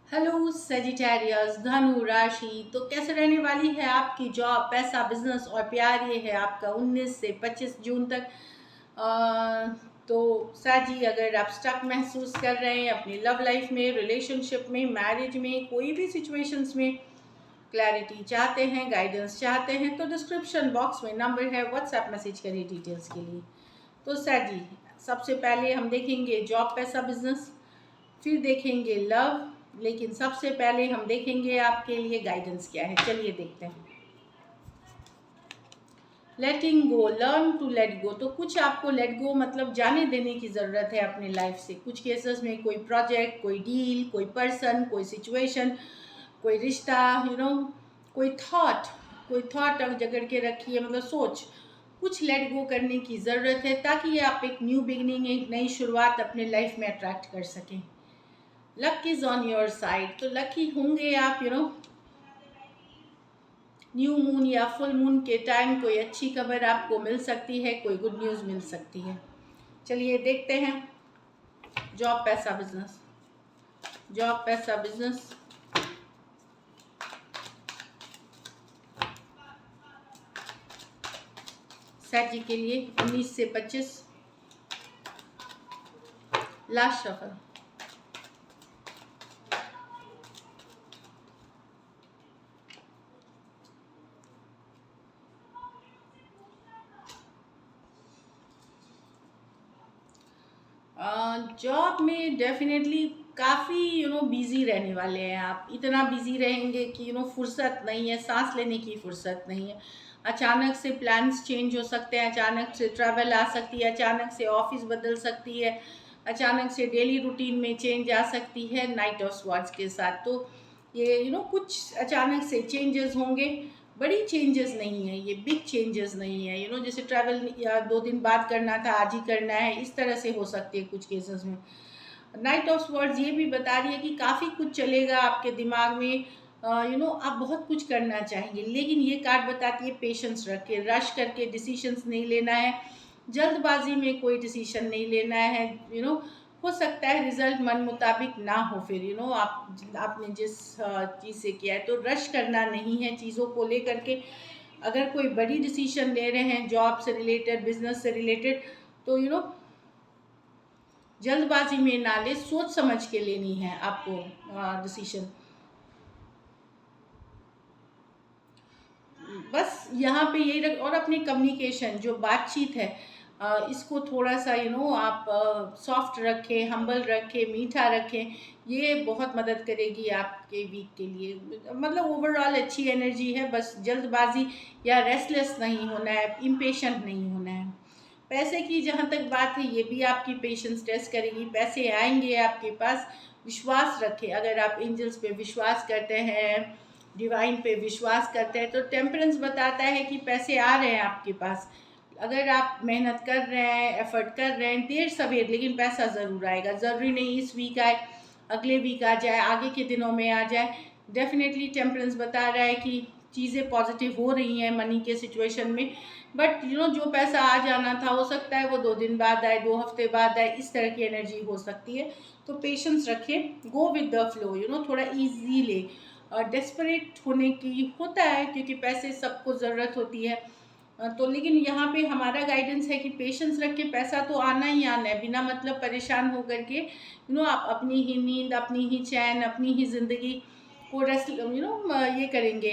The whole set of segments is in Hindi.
हेलो सेजिटेरियस धनु राशि। तो कैसे रहने वाली है आपकी जॉब, पैसा, बिजनेस और प्यार? ये है आपका 19 से 25 जून तक। अ, तो साजी, अगर आप स्टक महसूस कर रहे हैं अपनी लव लाइफ में, रिलेशनशिप में, मैरिज में, कोई भी सिचुएशंस में क्लैरिटी चाहते हैं, गाइडेंस चाहते हैं, तो डिस्क्रिप्शन बॉक्स में नंबर है, व्हाट्सएप मैसेज करिए डिटेल्स के लिए। तो साजी, सबसे पहले हम देखेंगे जॉब, पैसा, बिजनेस, फिर देखेंगे लव, लेकिन सबसे पहले हम देखेंगे आपके लिए गाइडेंस क्या है। चलिए देखते हैं। लेटिंग गो, लर्न टू लेट गो। तो कुछ आपको लेट गो मतलब जाने देने की ज़रूरत है अपने लाइफ से। कुछ केसेस में कोई प्रोजेक्ट, कोई डील, कोई पर्सन, कोई सिचुएशन, कोई रिश्ता, कोई थॉट अब जकड़ के रखी है, मतलब सोच। कुछ लेट गो करने की ज़रूरत है ताकि आप एक न्यू बिगनिंग, एक नई शुरुआत अपने लाइफ में अट्रैक्ट कर सकें। Luck is on your side. तो लकी होंगे आप, न्यू मून या फुल मून के टाइम कोई अच्छी खबर आपको मिल सकती है, कोई गुड न्यूज़ मिल सकती है। चलिए देखते हैं जॉब, पैसा, बिजनेस। जॉब, पैसा, बिजनेस। सेट जी के लिए 19 से 25, लास्ट सफर। जॉब में डेफिनेटली काफ़ी बिजी रहने वाले हैं आप। इतना बिजी रहेंगे कि फुर्सत नहीं है, सांस लेने की फुर्सत नहीं है। अचानक से प्लान्स चेंज हो सकते हैं, अचानक से ट्रैवल आ सकती है, अचानक से ऑफिस बदल सकती है, अचानक से डेली रूटीन में चेंज आ सकती है नाइट ऑफ स्वॉर्ड्स के साथ। तो ये कुछ अचानक से चेंजेस होंगे। बड़ी चेंजेस नहीं है ये, बिग चेंजेस नहीं है। जैसे ट्रैवल या 2 दिन बाद करना था, आज ही करना है, इस तरह से हो सकती है कुछ केसेस में। नाइट ऑफ स्वर्ड्स ये भी बता रही है कि काफ़ी कुछ चलेगा आपके दिमाग में। आप बहुत कुछ करना चाहेंगे, लेकिन ये कार्ड बताती है पेशेंस रख के, रश करके डिसीशंस नहीं लेना है, जल्दबाजी में कोई डिसीजन नहीं लेना है। हो सकता है रिजल्ट मन मुताबिक ना हो, फिर आपने जिस चीज़ से किया है, तो रश करना नहीं है चीज़ों को लेकर के। अगर कोई बड़ी डिसीजन ले रहे हैं जॉब से रिलेटेड, बिजनेस से रिलेटेड, तो जल्दबाजी में ना ले, सोच समझ के लेनी है आपको डिसीजन। बस यहाँ पे यही रख, और अपनी कम्युनिकेशन जो बातचीत है, इसको थोड़ा सा आप सॉफ्ट रखें, हम्बल रखें, मीठा रखें। ये बहुत मदद करेगी आपके वीक के लिए। मतलब ओवरऑल अच्छी एनर्जी है, बस जल्दबाजी या रेस्टलेस नहीं होना है, इम्पेशेंट नहीं होना है। पैसे की जहाँ तक बात है, ये भी आपकी पेशेंस टेस्ट करेगी। पैसे आएंगे आपके पास, विश्वास रखें। अगर आप एंजल्स पे विश्वास करते हैं, डिवाइन पे विश्वास करते हैं, तो टेम्परेंस बताता है कि पैसे आ रहे हैं आपके पास। अगर आप मेहनत कर रहे हैं, एफर्ट कर रहे हैं, देर सवेर, लेकिन पैसा ज़रूर आएगा। ज़रूरी नहीं इस वीक आए, अगले वीक आ जाए, आगे के दिनों में आ जाए। डेफिनेटली टेम्परेंस बता रहा है कि चीज़ें पॉजिटिव हो रही हैं मनी के सिचुएशन में। बट जो पैसा आ जाना था, हो सकता है वो 2 दिन बाद आए, 2 हफ्ते बाद आए, इस तरह की एनर्जी हो सकती है। तो पेशेंस रखें, गो विद द फ्लो, थोड़ा ईजी ले। डेस्परेट होने की होता है, क्योंकि पैसे सबको ज़रूरत होती है। तो लेकिन यहाँ पे हमारा गाइडेंस है कि पेशेंस रख के, पैसा तो आना ही आना है, बिना मतलब परेशान हो करके आप अपनी ही नींद, अपनी ही चैन, अपनी ही ज़िंदगी को रेस्ट ये करेंगे,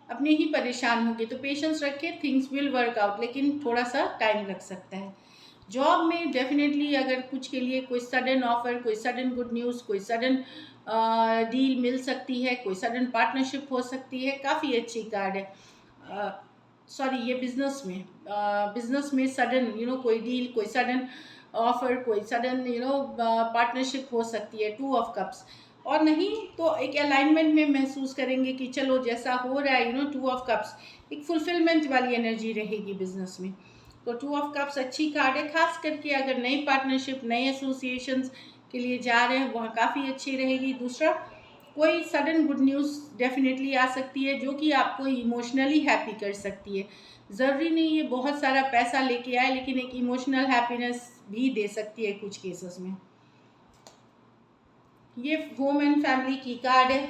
अपने ही परेशान होंगे। तो पेशेंस रखें, थिंग्स विल वर्क आउट, लेकिन थोड़ा सा टाइम लग सकता है। जॉब में डेफिनेटली अगर कुछ के लिए कोई सडन ऑफर, कोई सडन गुड न्यूज़, कोई सडन डील मिल सकती है, कोई सडन पार्टनरशिप हो सकती है। काफ़ी अच्छी कार्ड है। सॉरी, ये बिजनेस में सडन कोई डील, कोई सडन ऑफर, कोई सडन पार्टनरशिप हो सकती है। 2 ऑफ कप्स। और नहीं तो एक अलाइनमेंट में महसूस करेंगे कि चलो जैसा हो रहा है, 2 ऑफ कप्स, एक फुलफिलमेंट वाली एनर्जी रहेगी बिजनेस में। तो 2 ऑफ कप्स अच्छी कार्ड है, खास करके अगर नई पार्टनरशिप, नए एसोसिएशंस के लिए जा रहे हैं, वहाँ काफ़ी अच्छी रहेगी। दूसरा, कोई सडन गुड न्यूज़ डेफिनेटली आ सकती है, जो कि आपको इमोशनली हैप्पी कर सकती है। ज़रूरी नहीं ये बहुत सारा पैसा लेके आए, लेकिन एक इमोशनल हैप्पीनेस भी दे सकती है कुछ केसेस में। ये होम एंड फैमिली की कार्ड है।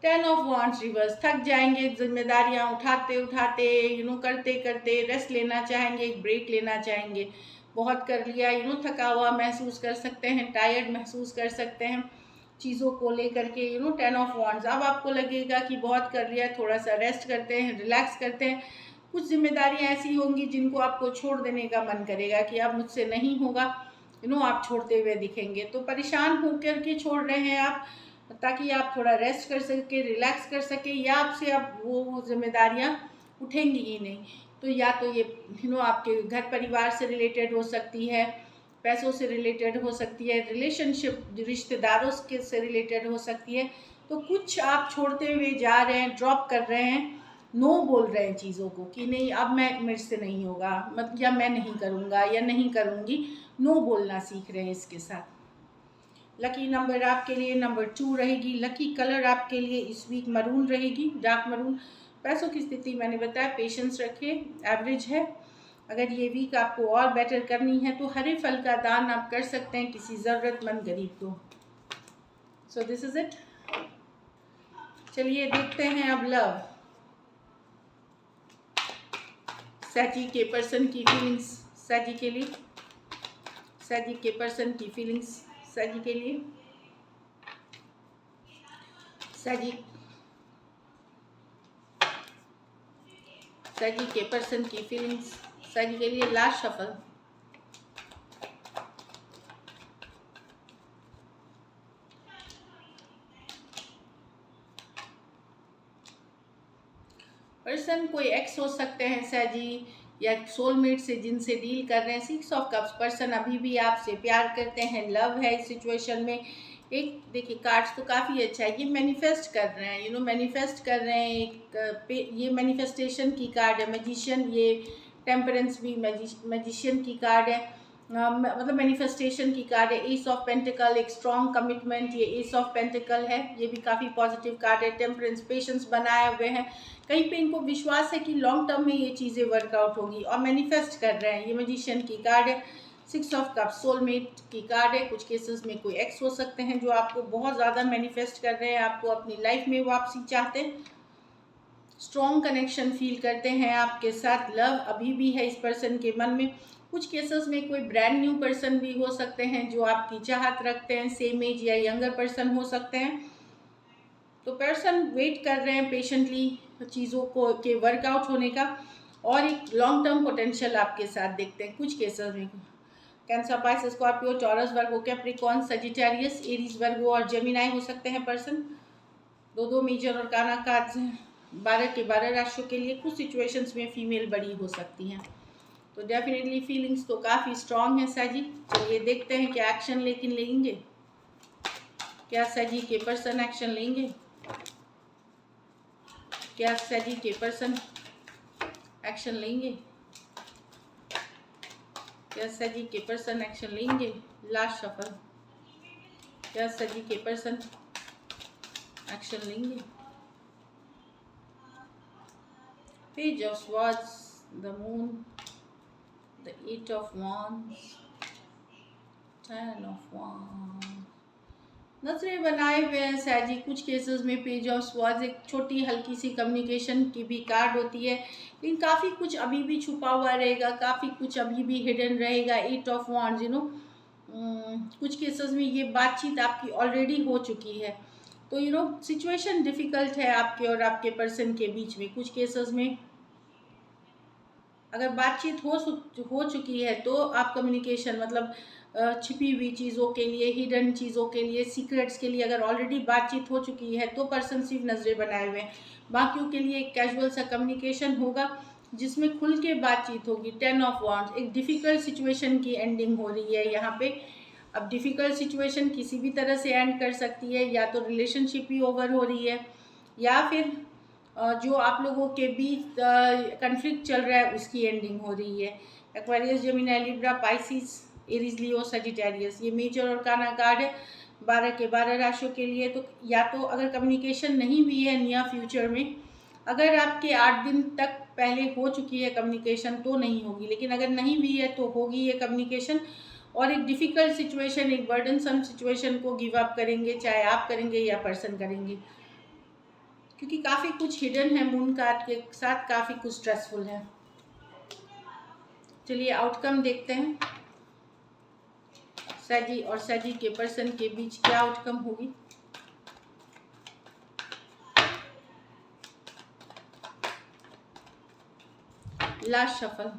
10 ऑफ वॉन्ड्स रिवर्स, थक जाएंगे जिम्मेदारियां उठाते उठाते, करते करते, रेस्ट लेना चाहेंगे, एक ब्रेक लेना चाहेंगे। बहुत कर लिया, थका हुआ महसूस कर सकते हैं, टायर्ड महसूस कर सकते हैं चीज़ों को लेकर के। 10 ऑफ वॉन्ड्स, अब आपको लगेगा कि बहुत कर लिया, थोड़ा सा रेस्ट करते हैं, रिलैक्स करते हैं। कुछ जिम्मेदारियां ऐसी होंगी जिनको आपको छोड़ देने का मन करेगा कि अब मुझसे नहीं होगा, आप छोड़ते हुए दिखेंगे। तो परेशान होकर के छोड़ रहे हैं आप, ताकि आप थोड़ा रेस्ट कर सके, रिलैक्स कर सके, या आपसे अब वो जिम्मेदारियां उठेंगी ही नहीं। तो या तो ये आपके घर परिवार से रिलेटेड हो सकती है, पैसों से रिलेटेड हो सकती है, रिलेशनशिप रिश्तेदारों के से रिलेटेड हो सकती है। तो कुछ आप छोड़ते हुए जा रहे हैं, ड्रॉप कर रहे हैं, नो बोल रहे हैं चीज़ों को कि नहीं अब मैं, मेरे से नहीं होगा, या मैं नहीं करूँगा या नहीं करूँगी। नो बोलना सीख रहे हैं इसके साथ। लकी नंबर आपके लिए नंबर 2 रहेगी। लकी कलर आपके लिए इस वीक मरून रहेगी, डार्क मरून। पैसों की स्थिति मैंने बताया, पेशेंस रखिए, एवरेज है। अगर ये वीक आपको और बेटर करनी है तो हरे फल का दान आप कर सकते हैं किसी ज़रूरतमंद गरीब को। So this is it. चलिए देखते हैं अब लव। सैजी के पर्सन की फीलिंग्स सैजी के लिए, सैजी के पर्सन की फीलिंग्स सैजी के लिए, सैजी सैजी के पर्सन की फीलिंग्स सैजी के लिए। Last shuffle. पर्सन कोई एक्स हो सकते हैं सैजी, या सोलमेट से जिनसे डील कर रहे हैं। 6 ऑफ कप्स, पर्सन अभी भी आपसे प्यार करते हैं, लव है इस सिचुएशन में। एक देखिए कार्ड्स तो काफ़ी अच्छा है, ये मैनिफेस्ट कर रहे हैं, मैनिफेस्ट कर रहे हैं। ये मैनिफेस्टेशन की कार्ड है। मैजिशियन, ये टेम्परेंस भी मैजिशियन की कार्ड है। मतलब मैनिफेस्टेशन की कार्ड है। एस ऑफ पेंटिकल, एक स्ट्रॉन्ग कमिटमेंट, ये एस ऑफ पेंटिकल है, ये भी काफ़ी पॉजिटिव कार्ड है। टेम्परेंस, पेशेंस बनाए हुए हैं, कहीं पे इनको विश्वास है कि लॉन्ग टर्म में ये चीज़ें वर्कआउट होंगी, और मैनिफेस्ट कर रहे हैं। ये मैजिशियन की कार्ड है। 6 ऑफ कप्स, सोलमेट की कार्ड है। कुछ केसेस में कोई एक्स हो सकते हैं जो आपको बहुत ज़्यादा मैनिफेस्ट कर रहे हैं, आपको अपनी लाइफ में वापसी चाहते हैं, स्ट्रॉन्ग कनेक्शन फील करते हैं आपके साथ। लव अभी भी है इस पर्सन के मन में। कुछ केसेस में कोई ब्रांड न्यू पर्सन भी हो सकते हैं जो आपकी चाहत रखते हैं, सेम एज या यंगर पर्सन हो सकते हैं। तो पर्सन वेट कर रहे हैं पेशेंटली चीज़ों को के वर्कआउट होने का, और एक लॉन्ग टर्म पोटेंशियल आपके साथ देखते हैं कुछ केसेस में। कैंसर, पाइसेस, स्कॉर्पियो, टॉरस, वर्गो, कैप्रिकॉर्न, सजिटेरियस, एरीज, वर्गो और जेमिनाई हो सकते हैं पर्सन। दो मेजर और काना कार्ड्स हैं 12 के 12 राशियों के लिए। कुछ सिचुएशंस में फीमेल बड़ी हो सकती हैं। तो डेफिनेटली फीलिंग्स तो काफ़ी स्ट्रॉन्ग है सैजी। चलिए देखते हैं क्या एक्शन लेंगे, क्या सैजी के पर्सन एक्शन लेंगे, क्या सैजी के पर्सन एक्शन लेंगे, क्या सैजी के पर्सन एक्शन लेंगे। लास्ट शफल, क्या सैजी के पर्सन एक्शन लेंगे। Page of swords, the moon, the 8 of wands, 10 of wands। नजरें बनाए हुए हैं सैजी। कुछ केसेस में पेज ऑफ स्वॉर्ड्स एक छोटी हल्की सी कम्युनिकेशन की भी कार्ड होती है, लेकिन काफ़ी कुछ अभी भी छुपा हुआ रहेगा, काफ़ी कुछ अभी भी हिडन रहेगा। 8 ऑफ wands, कुछ केसेस में ये बातचीत आपकी ऑलरेडी हो चुकी है। तो सिचुएशन डिफ़िकल्ट है आपके और आपके पर्सन के बीच में। कुछ केसेस में अगर बातचीत हो चुकी है तो आप कम्युनिकेशन, मतलब छिपी हुई चीज़ों के लिए, हिडन चीज़ों के लिए, सीक्रेट्स के लिए अगर ऑलरेडी बातचीत हो चुकी है तो पर्सन सिर्फ नज़रें बनाए हुए हैं। बाकियों के लिए एक कैजुअल सा कम्युनिकेशन होगा जिसमें खुल के बातचीत होगी। 10 ऑफ wands, एक डिफ़िकल्ट सिचुएशन की एंडिंग हो रही है यहाँ पे। अब डिफ़िकल्ट सिचुएशन किसी भी तरह से एंड कर सकती है, या तो रिलेशनशिप ही ओवर हो रही है, या फिर जो आप लोगों के बीच कन्फ्लिक्ट चल रहा है उसकी एंडिंग हो रही है। Aquarius, Gemini, Libra, Pisces, Aries, Leo, Sagittarius, ये मेजर और काना कार्ड है 12 के 12 राशियों के लिए। तो या तो अगर कम्युनिकेशन नहीं हुई है नियर फ्यूचर में, अगर आपके 8 दिन तक पहले हो चुकी है कम्युनिकेशन तो नहीं होगी, लेकिन अगर नहीं हुई है तो होगी ये कम्युनिकेशन। और एक डिफ़िकल्ट सिचुएशन, एक बर्डनसम सिचुएशन को गिव अप करेंगे, चाहे आप करेंगे या पर्सन करेंगे, क्योंकि काफ़ी कुछ हिडन है मून कार्ड के साथ, काफ़ी कुछ स्ट्रेसफुल है। चलिए आउटकम देखते हैं, सैजी और सैजी के पर्सन के बीच क्या आउटकम होगी। Last shuffle.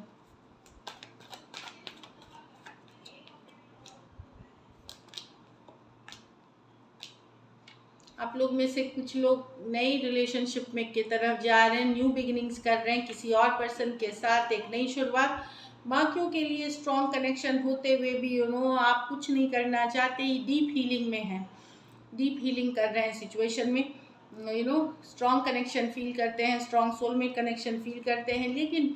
आप लोग में से कुछ लोग नई रिलेशनशिप में की तरफ जा रहे हैं, न्यू बिगिनिंग्स कर रहे हैं किसी और पर्सन के साथ, एक नई शुरुआत। बाकियों के लिए स्ट्रॉन्ग कनेक्शन होते हुए भी आप कुछ नहीं करना चाहते, डीप हीलिंग में हैं, डीप हीलिंग कर रहे हैं सिचुएशन में, स्ट्रॉन्ग कनेक्शन फील करते हैं, स्ट्रॉन्ग सोलमेट कनेक्शन फील करते हैं, लेकिन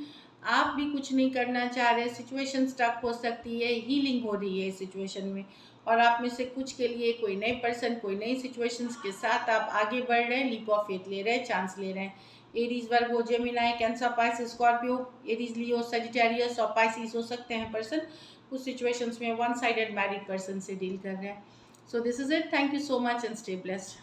आप भी कुछ नहीं करना चाह रहे। सिचुएशन स्टक हो सकती है, हीलिंग हो रही है इस सिचुएशन में, और आप में से कुछ के लिए कोई नए पर्सन, कोई नई सिचुएशंस के साथ आप आगे बढ़ रहे हैं, लीप ऑफ फेथ ले रहे हैं, चांस ले रहे हैं। Aries, Virgo, Gemini, Cancer, Pisces, Scorpio, Aries, Leo, Sagittarius और पाइसिस हो सकते हैं पर्सन। कुछ सिचुएशंस में वन साइडेड मैरिड पर्सन से डील कर रहे हैं। So this is it, thank you so much and stay blessed.